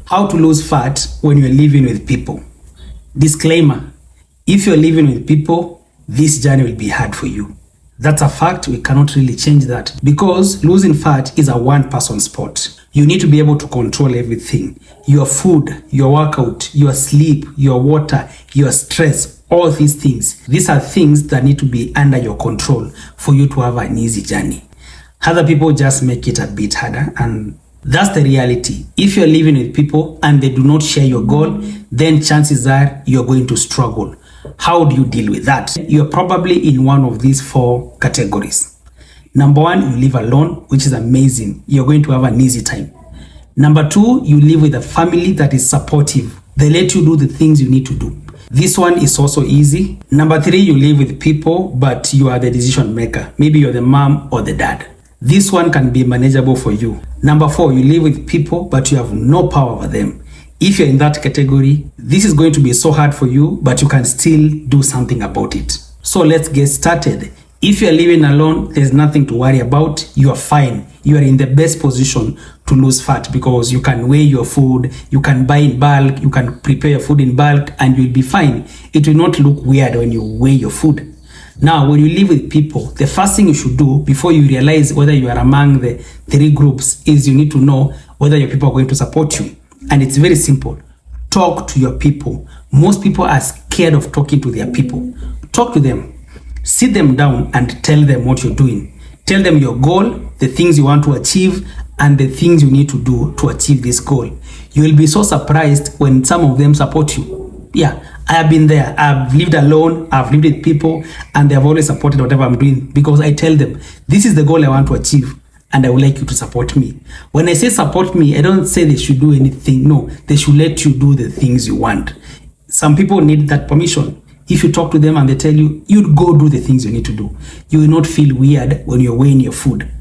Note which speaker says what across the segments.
Speaker 1: How to lose fat when you're living with people. Disclaimer, if you're living with people, this journey will be hard for you. That's a fact. We cannot really change that because losing fat is a one-person sport. You need to be able to control everything. Your food, your workout, your sleep, your water, your stress, all these things. These are things that need to be under your control for you to have an easy journey. Other people just make it a bit harder, and that's the reality. If you're living with people and they do not share your goal, then chances are you're going to struggle. How do you deal with that? You're probably in one of these 4 categories. Number 1, you live alone, which is amazing. You're going to have an easy time. Number 2, you live with a family that is supportive. They let you do the things you need to do. This one is also easy. Number 3, you live with people, but you are the decision maker. Maybe you're the mom or the dad. This one can be manageable for you. Number 4, you live with people, but you have no power over them. If you're in that category, this is going to be so hard for you, but you can still do something about it. So let's get started. If you're living alone, there's nothing to worry about. You are fine. You are in the best position to lose fat because you can weigh your food, you can buy in bulk, you can prepare your food in bulk, and you'll be fine. It will not look weird when you weigh your food. Now, when you live with people, the first thing you should do before you realize whether you are among the 3 groups is you need to know whether your people are going to support you. And it's very simple. Talk to your people. Most people are scared of talking to their people. Talk to them. Sit them down and tell them what you're doing. Tell them your goal, the things you want to achieve, and the things you need to do to achieve this goal. You will be so surprised when some of them support you. Yeah, I have been there. I've lived alone. I've lived with people, and they have always supported whatever I'm doing because I tell them, this is the goal I want to achieve, and I would like you to support me. When I say support me, I don't say they should do anything. No, they should let you do the things you want. Some people need that permission. If you talk to them and they tell you, you'd go do the things you need to do. You will not feel weird when you're weighing your food.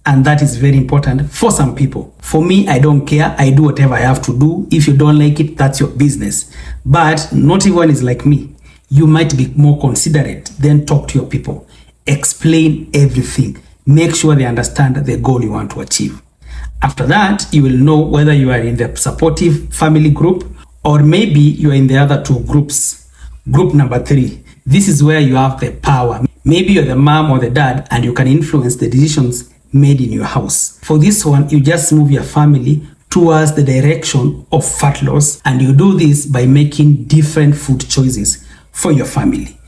Speaker 1: And that is very important for some people. For me, I don't care. I do whatever I have to do. If you don't like it, that's your business. But not everyone is like me. You might be more considerate. Then talk to your people. Explain everything. Make sure they understand the goal you want to achieve. After that, you will know whether you are in the supportive family group or maybe you are in the other 2 groups. Group number 3, this is where you have the power. Maybe you're the mom or the dad and you can influence the decisions made in your house. For this one, you just move your family towards the direction of fat loss, and you do this by making different food choices for your family.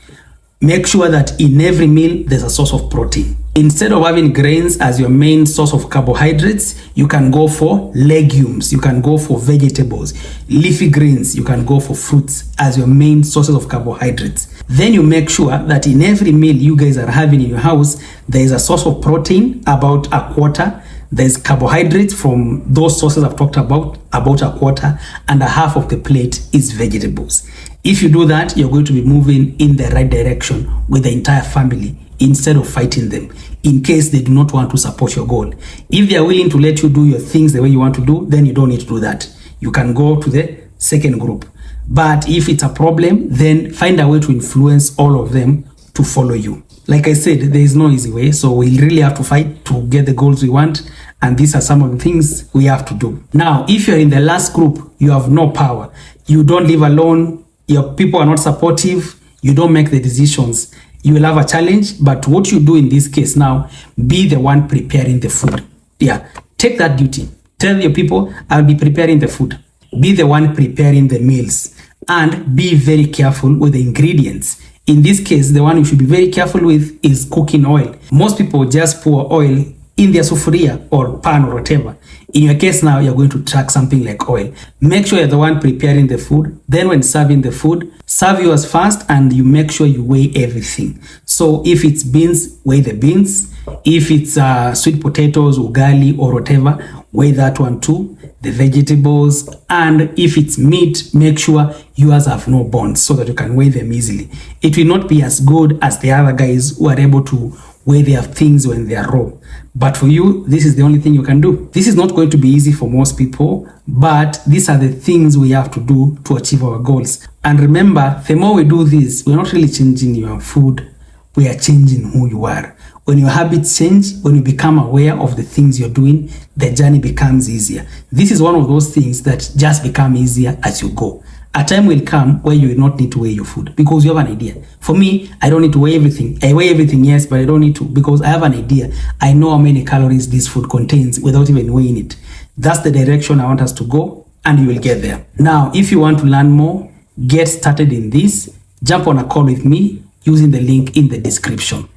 Speaker 1: Make sure that in every meal there's a source of protein. Instead of having grains as your main source of carbohydrates, you can go for legumes, you can go for vegetables, leafy greens, you can go for fruits as your main sources of carbohydrates. Then you make sure that in every meal you guys are having in your house, there is a source of protein, about a quarter. There's carbohydrates from those sources I've talked about a quarter, and a half of the plate is vegetables. If you do that, you're going to be moving in the right direction with the entire family instead of fighting them in case they do not want to support your goal. If they are willing to let you do your things the way you want to do, then you don't need to do that. You can go to the second group. But if it's a problem, then find a way to influence all of them to follow you. Like I said, there is no easy way, so we really have to fight to get the goals we want, and these are some of the things we have to do. Now, if you're in the last group, you have no power. You don't live alone, your people are not supportive, you don't make the decisions. You will have a challenge, but what you do in this case now, be the one preparing the food. Yeah, take that duty. Tell your people, I'll be preparing the food. Be the one preparing the meals, and be very careful with the ingredients. In this case, the one you should be very careful with is cooking oil. Most people just pour oil in their sufuria or pan or whatever. In your case now, you're going to track something like oil. Make sure you're the one preparing the food. Then when serving the food, serve yours first, and you make sure you weigh everything. So if it's beans, weigh the beans. If it's sweet potatoes, ugali or whatever, weigh that one too. The vegetables, and if it's meat, make sure yours have no bones so that you can weigh them easily. It will not be as good as the other guys who are able to weigh their things when they are raw. But for you, this is the only thing you can do. This is not going to be easy for most people, but these are the things we have to do to achieve our goals. And remember, the more we do this, we're not really changing your food, we are changing who you are. When your habits change, when you become aware of the things you're doing, the journey becomes easier. This is one of those things that just become easier as you go. A time will come where you will not need to weigh your food because you have an idea. For me, I don't need to weigh everything. I weigh everything, yes, but I don't need to because I have an idea. I know how many calories this food contains without even weighing it. That's the direction I want us to go, and you will get there. Now, if you want to learn more, get started in this, jump on a call with me using the link in the description.